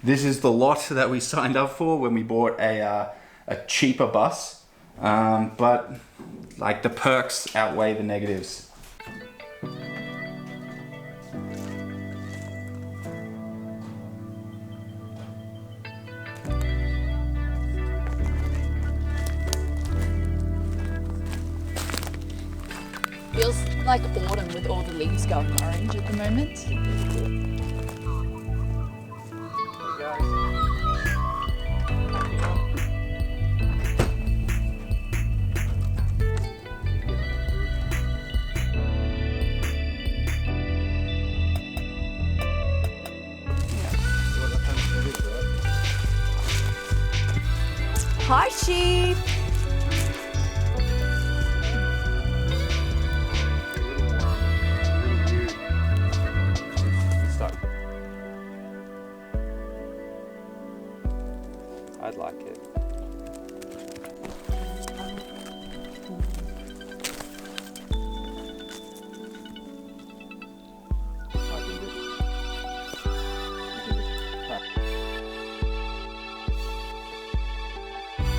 This is the lot that we signed up for when we bought a cheaper bus, but like the perks outweigh the negatives. Feels like autumn with all the leaves going orange at the moment. Hi, sheep! I'd like it.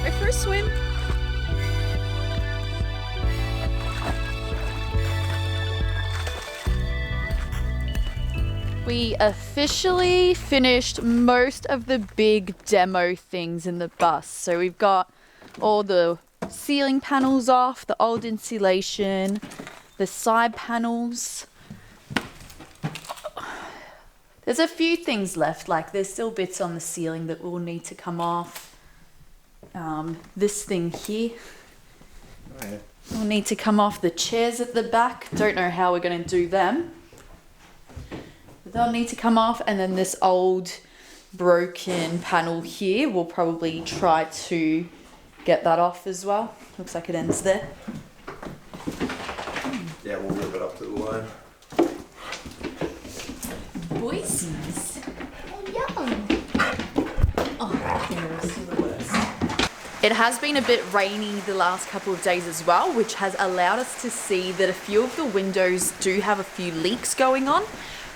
Go for a swim. We officially finished most of the big demo things in the bus. So we've got all the ceiling panels off, the old insulation, the side panels. There's a few things left, like there's still bits on the ceiling that will need to come off. This thing here will need to come off. The chairs at the back, don't know how we're going to do them. They'll need to come off, and then this old broken panel here, we'll probably try to get that off as well. Looks like it ends there. Yeah, we'll rip it up to the line. Boisies. Oh, yum. Oh, there's the worst. It has been a bit rainy the last couple of days as well, which has allowed us to see that a few of the windows do have a few leaks going on.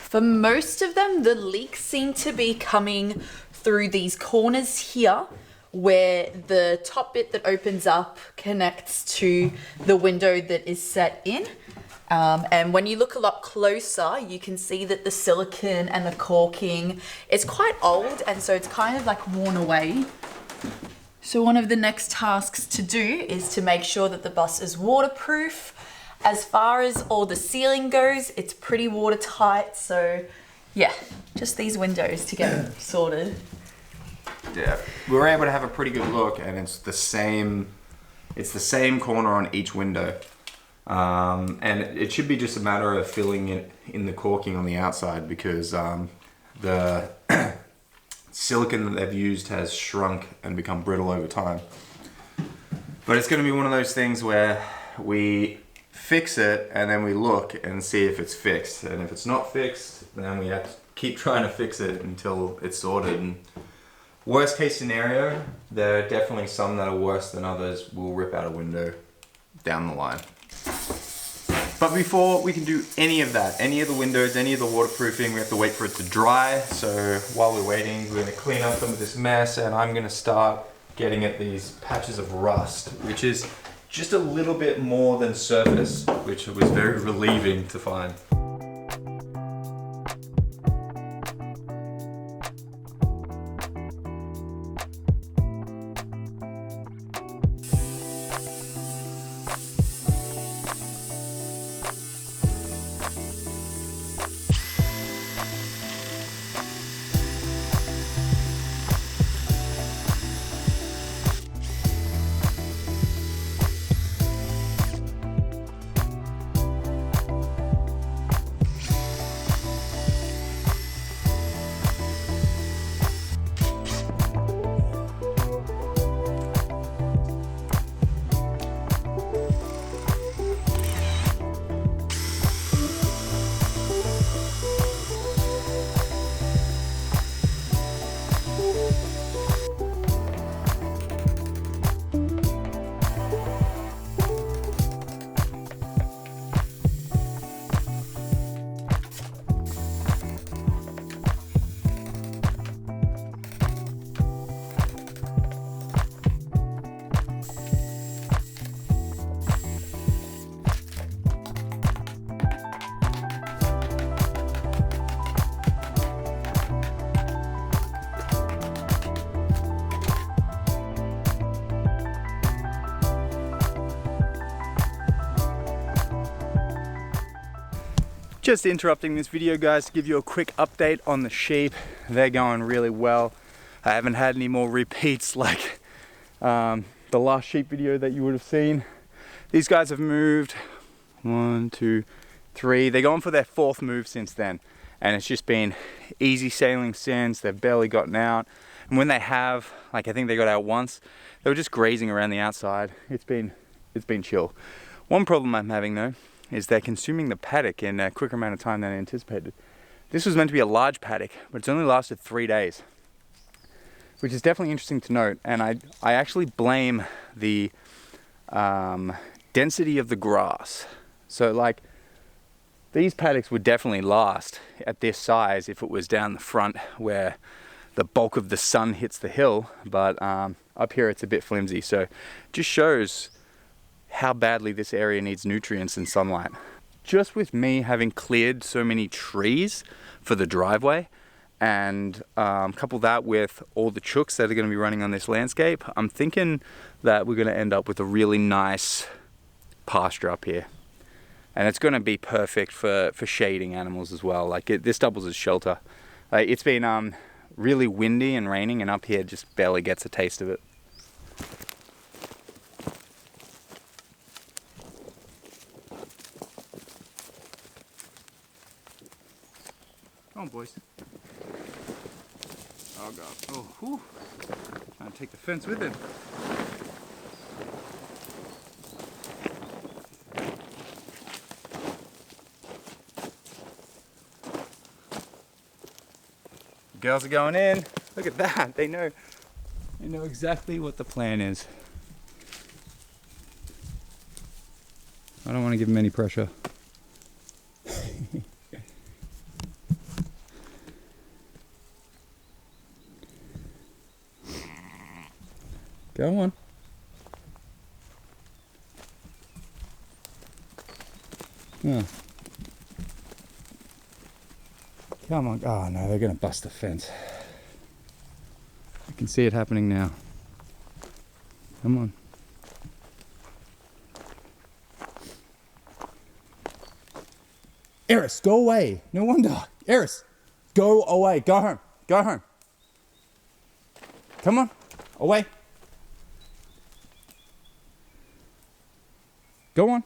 For most of them, the leaks seem to be coming through these corners here, where the top bit that opens up connects to the window that is set in. And when you look a lot closer, you can see that the silicone and the caulking is quite old, and so it's kind of like worn away. So one of the next tasks to do is to make sure that the bus is waterproof. As far as all the ceiling goes, it's pretty watertight, so yeah, just these windows to get sorted. Yeah, we were able to have a pretty good look, and it's the same corner on each window. And it should be just a matter of filling it in the caulking on the outside, because the silicone that they've used has shrunk and become brittle over time. But it's going to be one of those things where we fix it and then we look and see if it's fixed, and if it's not fixed, then we have to keep trying to fix it until it's sorted. And worst case scenario, there are definitely some that are worse than others. We'll rip out a window down the line. But before we can do any of that, any of the windows, any of the waterproofing, we have to wait for it to dry. So while we're waiting, we're going to clean up some of this mess, and I'm going to start getting at these patches of rust, which is just a little bit more than surface, which was very relieving to find. Just interrupting this video, guys, to give you a quick update on the sheep. They're going really well. I haven't had any more repeats like the last sheep video that you would have seen. These guys have moved 1, 2, 3. They're going for their 4th move since then, and it's just been easy sailing since. They've barely gotten out, and when they have, like I think they got out once, they were just grazing around the outside. It's been chill. One problem I'm having though is they're consuming the paddock in a quicker amount of time than I anticipated. This was meant to be a large paddock, but it's only lasted 3 days, which is definitely interesting to note. And I actually blame the density of the grass. So like, these paddocks would definitely last at this size if it was down the front where the bulk of the sun hits the hill, but up here it's a bit flimsy. So it just shows how badly this area needs nutrients and sunlight. Just with me having cleared so many trees for the driveway, and couple that with all the chooks that are going to be running on this landscape, I'm thinking that we're going to end up with a really nice pasture up here. And it's going to be perfect for shading animals as well. Like this doubles as shelter. It's been really windy and raining, and up here just barely gets a taste of it. Come on, boys. Oh God. Oh, whew. Trying to take the fence with him. Girls are going in. Look at that. They know exactly what the plan is. I don't want to give them any pressure. Go on. Yeah. Come on. Oh no, they're going to bust the fence. I can see it happening now. Come on. Eris, go away. No wonder. Eris, go away. Go home. Go home. Come on. Away. Go on.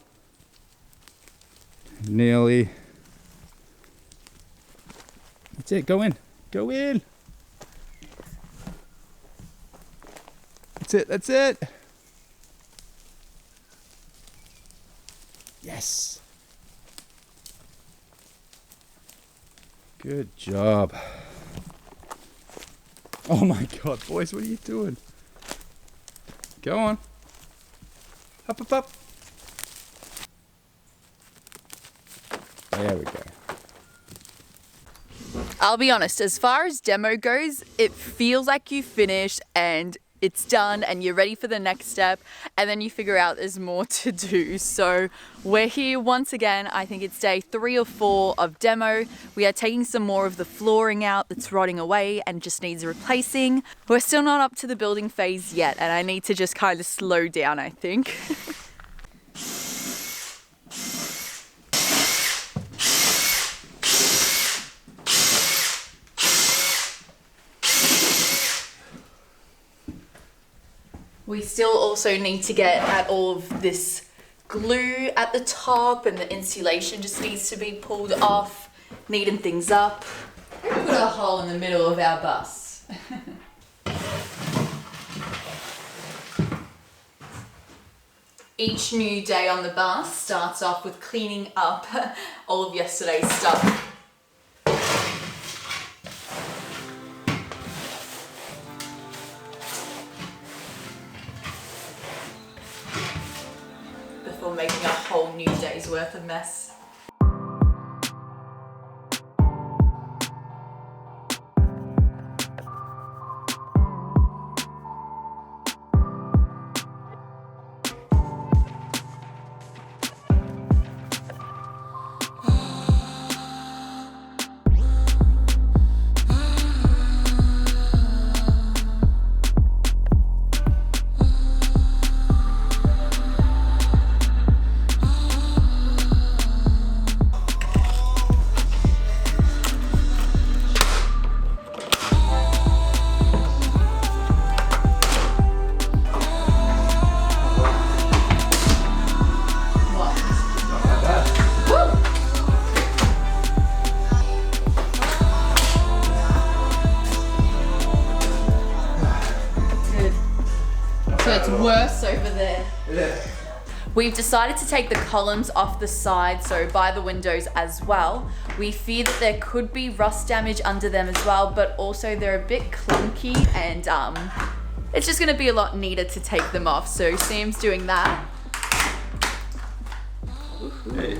Nearly. That's it. Go in. Go in. That's it. That's it. Yes. Good job. Oh my God, boys, what are you doing? Go on. Up, up, up. There we go. I'll be honest, as far as demo goes, it feels like you finished and it's done and you're ready for the next step, and then you figure out there's more to do. So we're here once again. I think it's day 3 or 4 of demo. We are taking some more of the flooring out that's rotting away and just needs replacing. We're still not up to the building phase yet, and I need to just kind of slow down, I think. We still also need to get at all of this glue at the top, and the insulation just needs to be pulled off, neaten things up. We put a hole in the middle of our bus. Each new day on the bus starts off with cleaning up all of yesterday's stuff. Before making a whole new day's worth of mess. worse over there. Yeah. We've decided to take the columns off the side, so by the windows as well. We fear that there could be rust damage under them as well, but also they're a bit clunky and it's just gonna be a lot neater to take them off. So Sam's doing that. Hey.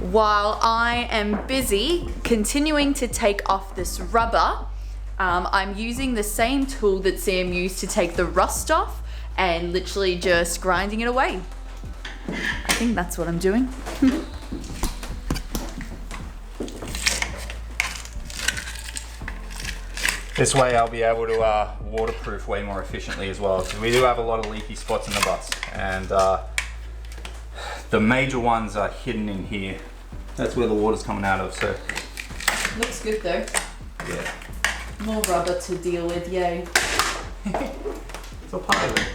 While I am busy continuing to take off this rubber, I'm using the same tool that Sam used to take the rust off and literally just grinding it away. I think that's what I'm doing. This way I'll be able to waterproof way more efficiently as well, because we do have a lot of leaky spots in the butts, and the major ones are hidden in here. That's where the water's coming out of, so. Looks good though. Yeah. More rubber to deal with, yay. It's a part of it.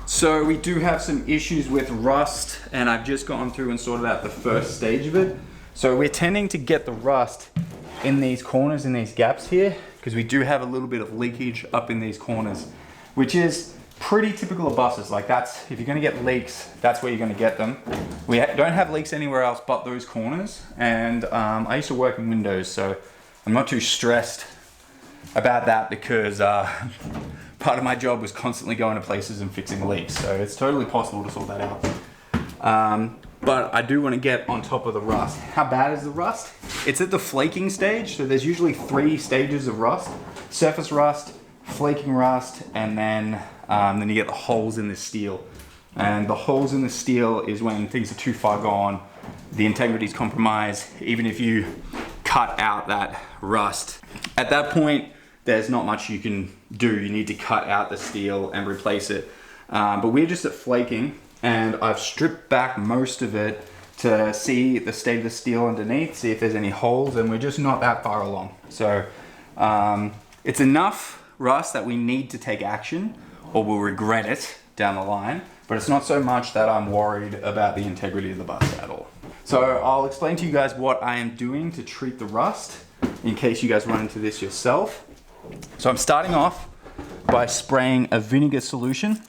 So we do have some issues with rust, and I've just gone through and sorted out the first stage of it. So we're tending to get the rust in these corners, in these gaps here, Because we do have a little bit of leakage up in these corners, which is pretty typical of buses. Like that's, if you're gonna get leaks, that's where you're gonna get them. We don't have leaks anywhere else but those corners. And I used to work in windows, so I'm not too stressed about that because part of my job was constantly going to places and fixing leaks. So it's totally possible to sort that out. But I do want to get on top of the rust. How bad is the rust? It's at the flaking stage. So there's usually 3 stages of rust: surface rust, flaking rust, and then you get the holes in the steel. And the holes in the steel is when things are too far gone, the integrity is compromised, even if you cut out that rust. At that point, there's not much you can do. You need to cut out the steel and replace it. But we're just at flaking, and I've stripped back most of it to see the state of the steel underneath, see if there's any holes, and we're just not that far along. So it's enough rust that we need to take action, or we'll regret it down the line, but it's not so much that I'm worried about the integrity of the bus at all. So I'll explain to you guys what I am doing to treat the rust, in case you guys run into this yourself. So I'm starting off by spraying a vinegar solution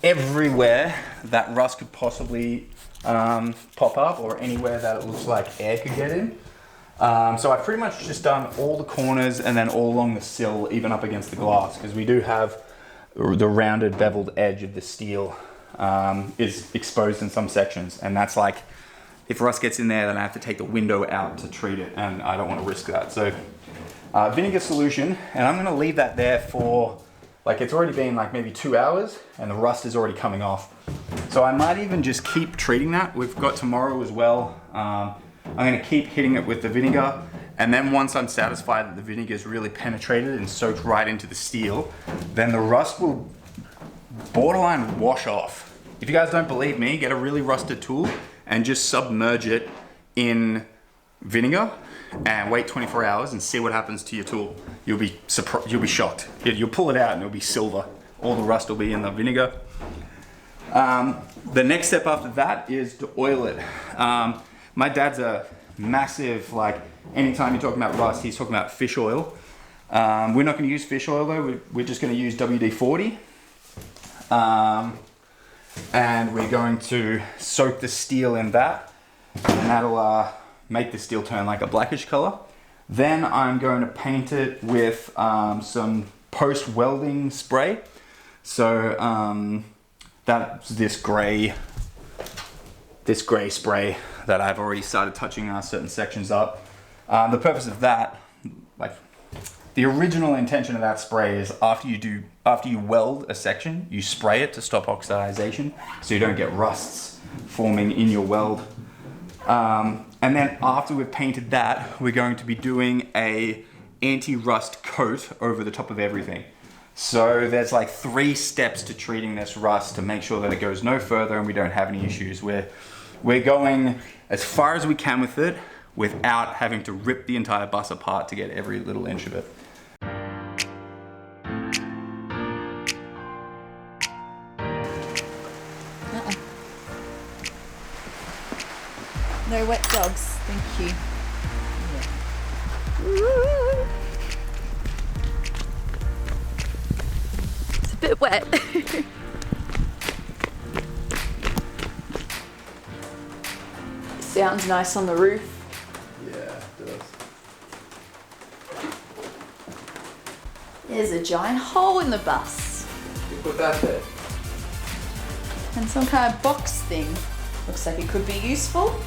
everywhere that rust could possibly pop up, or anywhere that it looks like air could get in. So I've pretty much just done all the corners and then all along the sill, even up against the glass, because we do have the rounded beveled edge of the steel is exposed in some sections, and that's like, if rust gets in there, then I have to take the window out to treat it, and I don't want to risk that. So vinegar solution, and I'm going to leave that there for, like, it's already been like maybe 2 hours and the rust is already coming off. So I might even just keep treating that. We've got tomorrow as well. I'm going to keep hitting it with the vinegar, and then once I'm satisfied that the vinegar is really penetrated and soaked right into the steel, then the rust will borderline wash off. If you guys don't believe me, get a really rusted tool and just submerge it in vinegar and wait 24 hours and see what happens to your tool. You'll be surprised. You'll be shocked. You'll pull it out and it'll be silver. All the rust will be in the vinegar. The next step after that is to oil it. My dad's a massive, like, anytime you're talking about rust, he's talking about fish oil. We're not going to use fish oil though. We're just going to use WD-40. And we're going to soak the steel in that, and that'll make the steel turn like a blackish color. Then I'm going to paint it with some post-welding spray. So that's this gray spray that I've already started touching certain sections up. The purpose of that, like, the original intention of that spray is after you weld a section, you spray it to stop oxidization, so you don't get rusts forming in your weld. And then after we've painted that, we're going to be doing a anti-rust coat over the top of everything. So there's like 3 steps to treating this rust to make sure that it goes no further and we don't have any issues. We're going as far as we can with it without having to rip the entire bus apart to get every little inch of it. No wet dogs, thank you. It's a bit wet. Sounds nice on the roof. Yeah, it does. There's a giant hole in the bus. You put that there. And some kind of box thing. Looks like it could be useful.